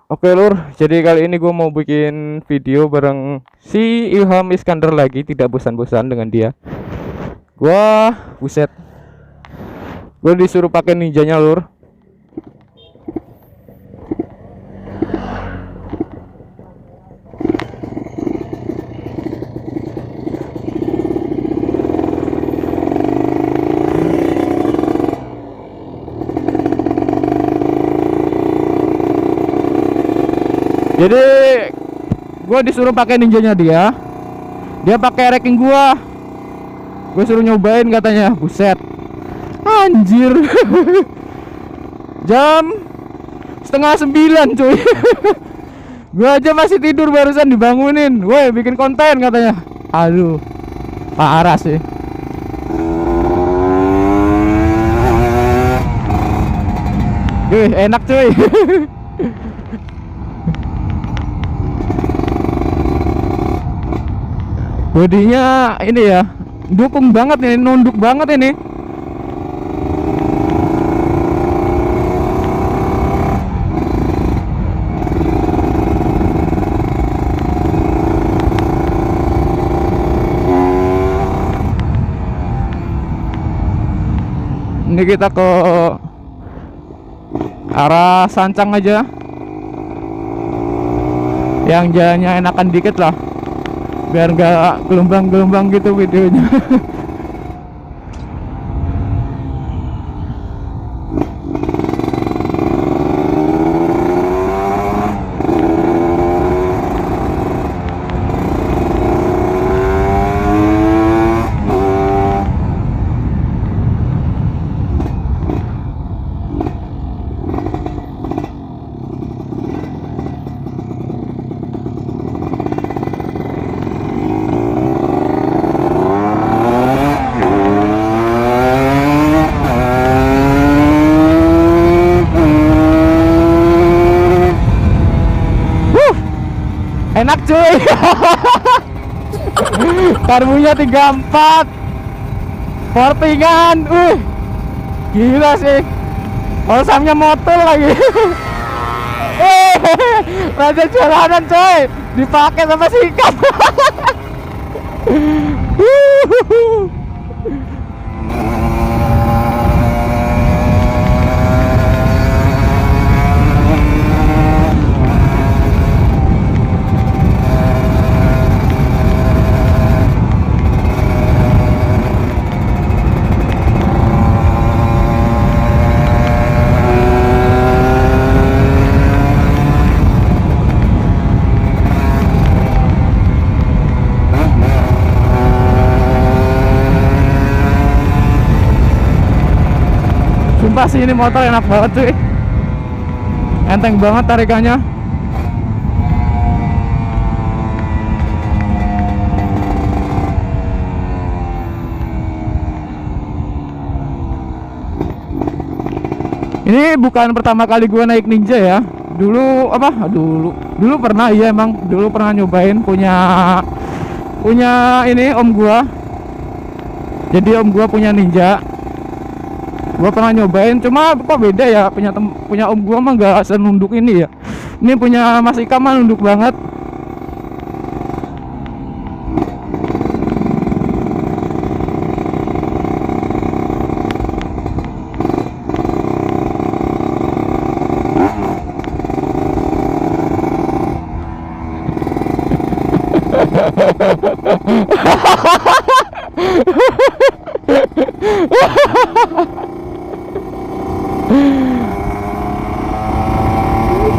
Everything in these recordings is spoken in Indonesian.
Oke lur, jadi kali ini gue mau bikin video bareng si Ilham Iskandar lagi, tidak bosan-bosan dengan dia. Gua buset, gue disuruh pakai ninjanya lur. Jadi gue disuruh pakai ninjanya dia. Dia pakai ranking gua. Gue suruh nyobain katanya, buset. Anjir. Jam setengah 9 cuy. Gua aja masih tidur barusan dibangunin. Woi, bikin konten katanya. Aduh, parah sih. Enak cuy. Bodinya ini ya, dukung banget ini, nunduk banget ini. Ini kita ke arah Sancang aja, yang jalannya enakan dikit lah, biar nggak gelombang-gelombang gitu videonya. Enak cuy. Karbunya 34 portingan. Gila sih. Olsamnya motor lagi. Raja jalanan coy, dipakai sama sikap. Sumpah sih ini motor enak banget cuy, enteng banget tarikannya. Ini bukan pertama kali gua naik Ninja ya. Dulu pernah, iya emang dulu pernah nyobain punya ini om gua. Jadi om gua punya Ninja, gua pernah nyobain, cuma kok beda ya, punya om gua mah nggak senunduk ini ya. Ini punya Mas Ika mah nunduk banget.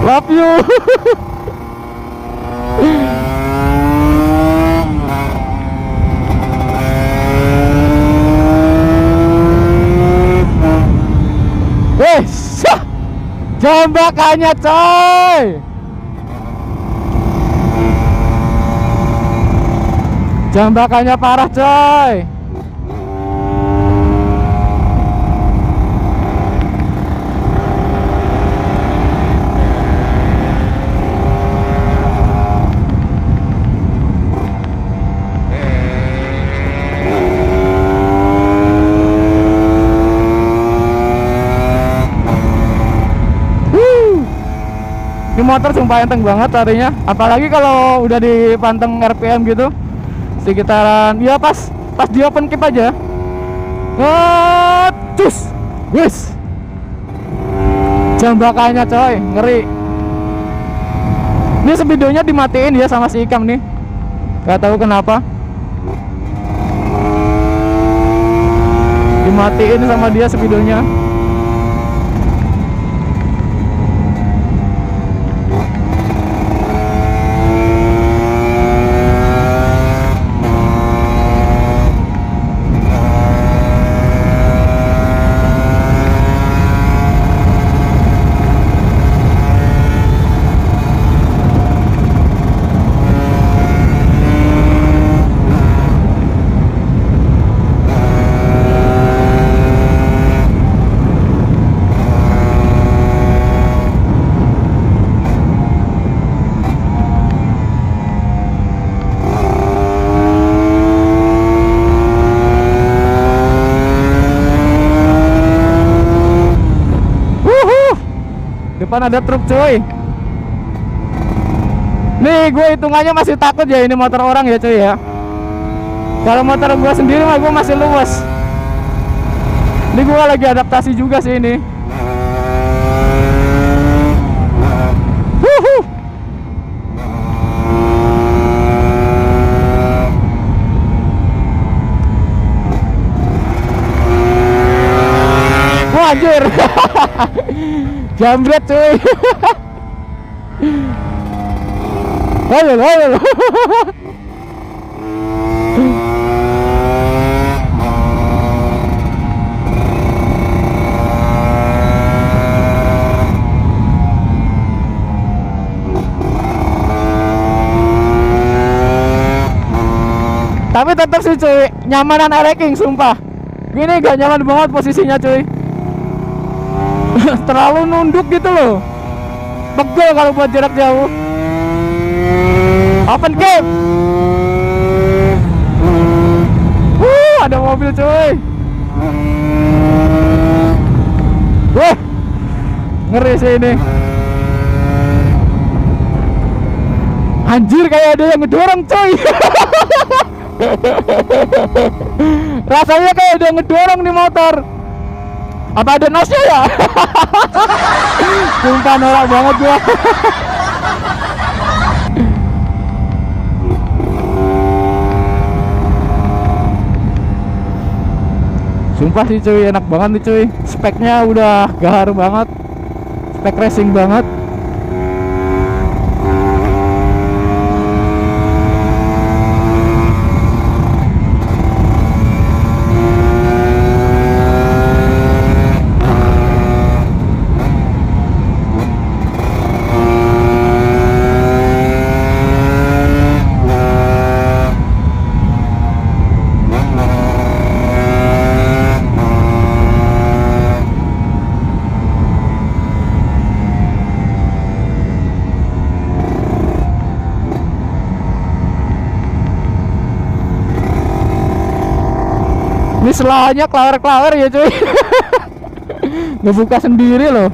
Love you. Wes, jambakannya coy. Jambakannya parah coy. Ini motor sumpah enteng banget larinya, apalagi kalau udah dipanteng RPM gitu sekitaran ya pas di open keep aja. Cus, wis. Jambakannya coy, ngeri. Ini speedonya dimatiin ya sama si Ikam nih. Gak tahu kenapa. Dimatiin sama dia speedonya. Depan ada truk cuy. Nih gue hitungannya masih takut ya, ini motor orang ya cuy ya. Kalau motor gue sendiri mah gue masih luas. Ini gue lagi adaptasi juga sih ini. Wah anjir. Jambret cuy. Halo. Tapi tetap sih cuy, nyamanan ereking sumpah. Gini gak nyaman banget posisinya cuy. Terlalu nunduk gitu loh, pegel kalau buat jarak jauh. Open game. Ada mobil cuy. Wah, ngeri sih ini. Anjir, kayak ada yang ngedorong cuy. Rasanya kayak ada yang ngedorong nih motor. Apa ada nosnya ya? Sumpah norak banget gua. Sumpah sih cuy, enak banget nih cuy. Speknya udah gahar banget. Spek racing banget. Ini selahnya klawer-klawer ya cuy. Ngebuka sendiri loh.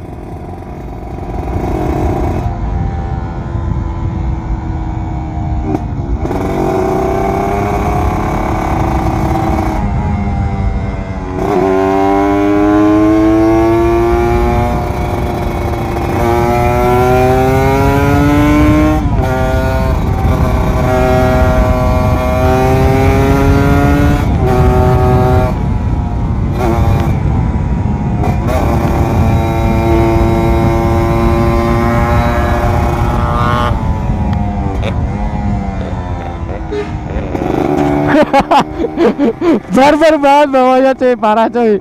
Barbar banget bawahnya cuy, parah cuy.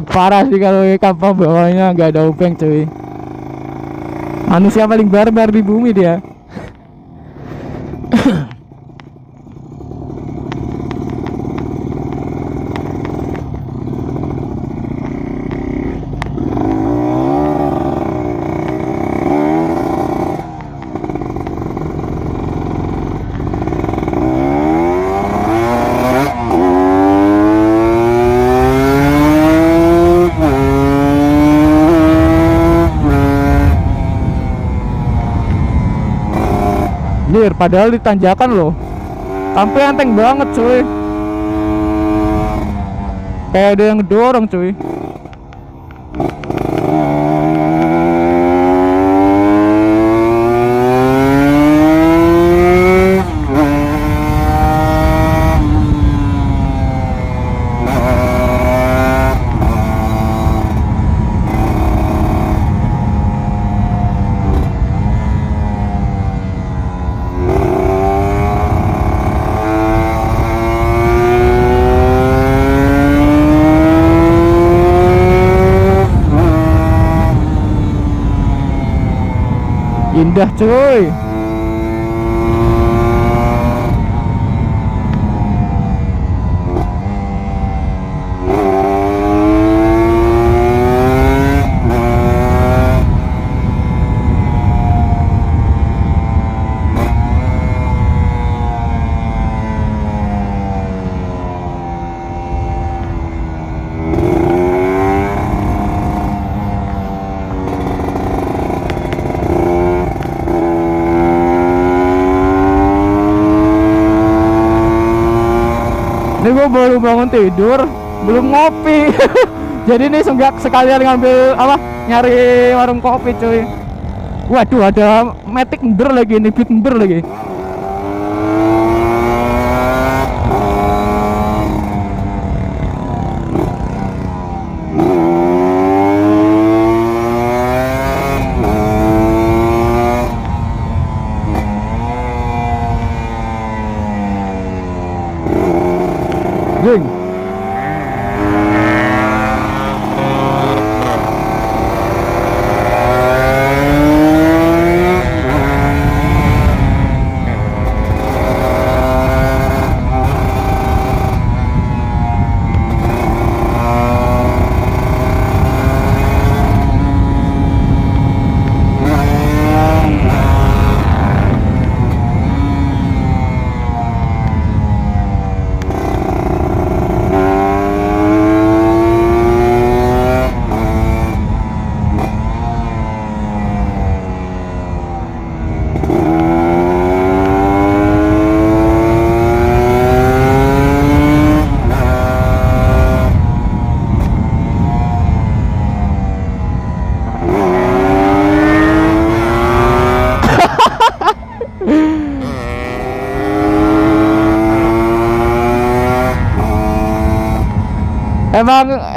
Parah sih kalau kampung bawahnya nggak ada upeng cuy. Manusia paling barbar di bumi dia. melindir, padahal di tanjakan loh. Sampai enteng banget cuy. Kayak ada yang ngedorong cuy. Indah cuy. Ini gue baru bangun tidur, belum ngopi. Jadi ini sekalian ngambil apa, nyari warung kopi cuy. Waduh, ada Matic ember lagi nih, Beat ember lagi. Jeng.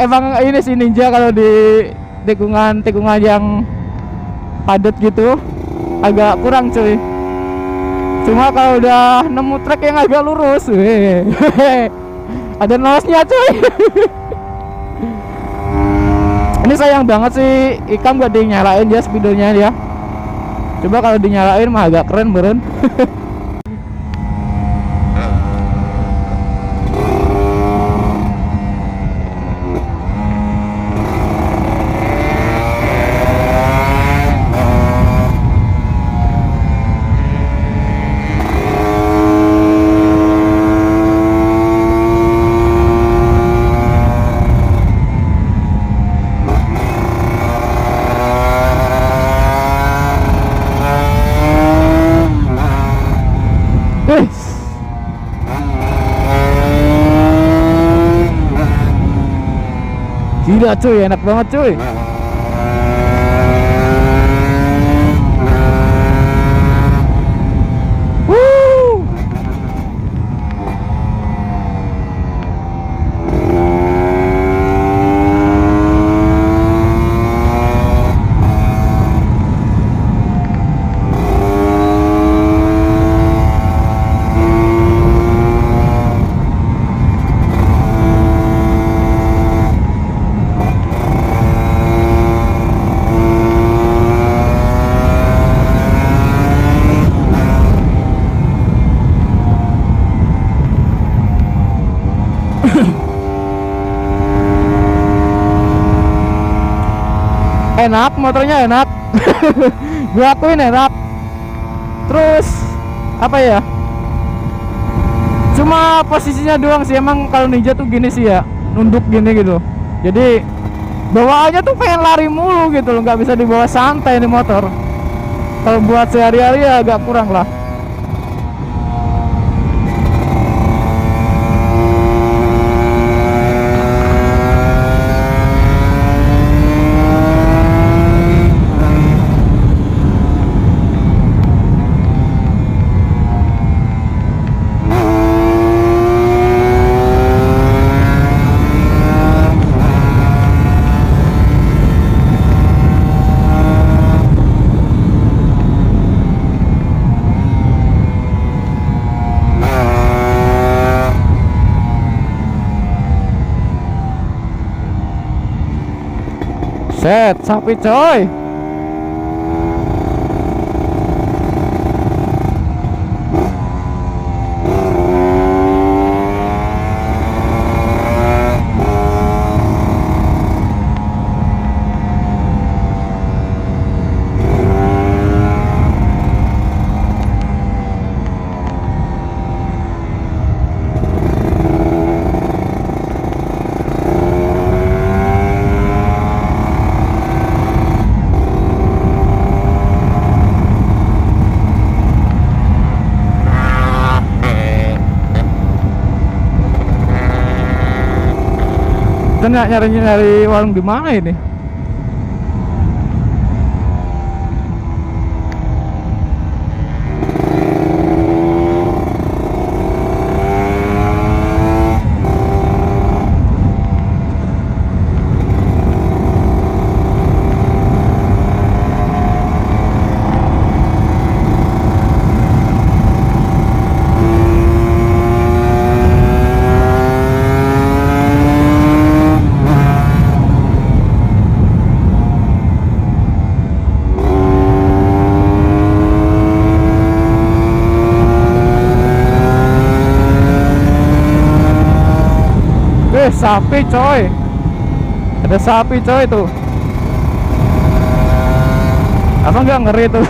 Emang ini sih Ninja kalau di tikungan yang padat gitu agak kurang cuy. Cuma kalau udah nemu trek yang agak lurus, ada nosnya cuy. Ini sayang banget sih Ikam gak dinyalain ya speedonya ya. Coba kalau dinyalain mah agak keren beren. Gila cuy, enak banget cuy. Enak, motornya enak. Gue akuin enak. Terus apa ya, cuma posisinya doang sih emang. Kalau Ninja tuh gini sih ya, nunduk gini gitu. Jadi bawaannya tuh pengen lari mulu gitu loh, nggak bisa dibawa santai nih motor. Kalau buat sehari-hari ya agak kurang lah. Buset, sapi coy. Kita nyari warung di mana ini? Sapi coy, ada sapi coy tuh. Apa nggak ngeri tuh?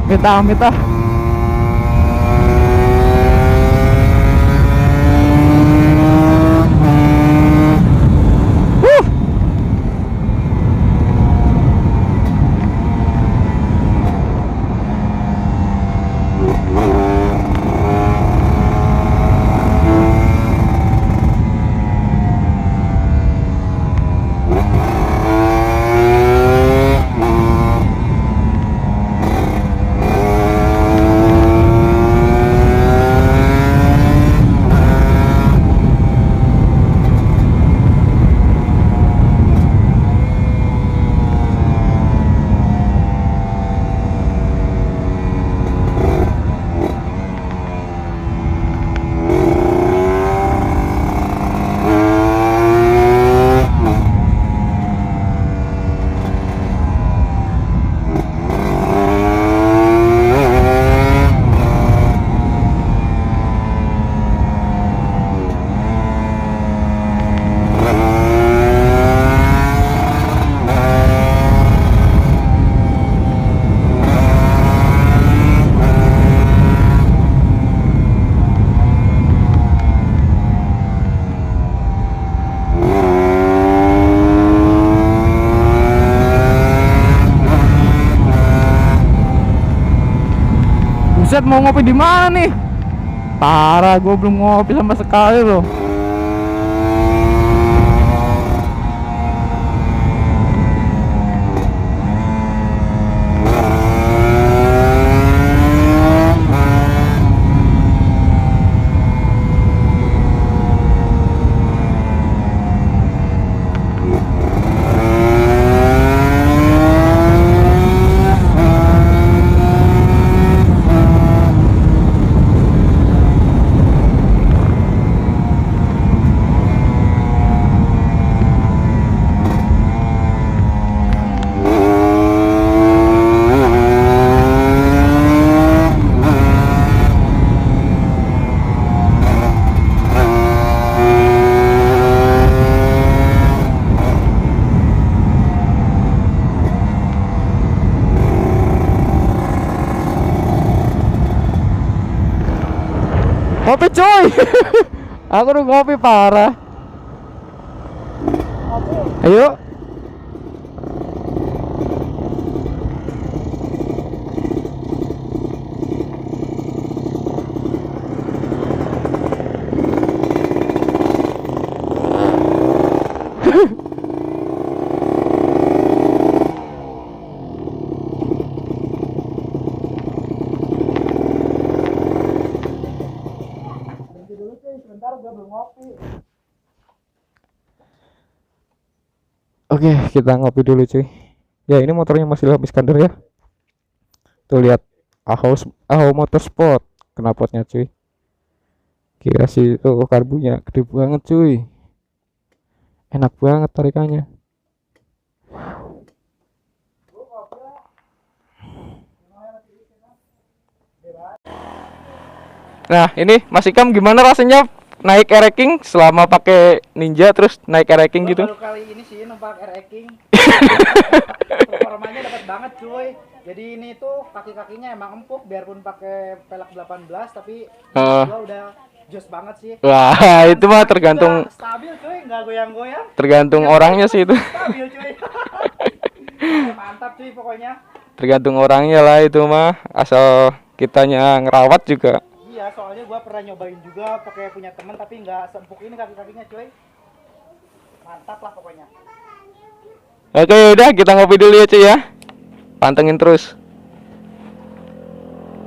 Amit-amit ah. Buset, mau ngopi di mana nih? Parah, gue belum ngopi sama sekali loh. Ngopi coy. Aku udah ngopi parah. Ayo. Oke, kita ngopi dulu cuy. Ya, ini motornya masih Lampis Iskandar ya. Tuh lihat Aho Motorsport knalpotnya cuy. Kira sih tuh karbunya gede banget cuy. Enak banget tarikannya. Nah, ini Mas Ikam gimana rasanya naik ereking selama pakai Ninja terus naik ereking gitu? Baru kali ini sih numpak ereking. Performanya dapat banget cuy. Jadi ini tuh kaki-kakinya emang empuk biarpun pakai pelek 18 tapi gua udah jos banget sih. Wah, itu mah tergantung Stabil cuy, nggak goyang-goyang. tergantung orangnya sih itu. Stabil cuy. Mantap cuy pokoknya. Tergantung orangnya lah itu mah, asal kitanya ngerawat juga. Iya, soalnya gua pernah nyobain juga pakai punya temen tapi nggak seempuk ini kaki-kakinya cuy. Mantap lah pokoknya. Oke, udah kita ngopi dulu ya cuy ya. Pantengin terus.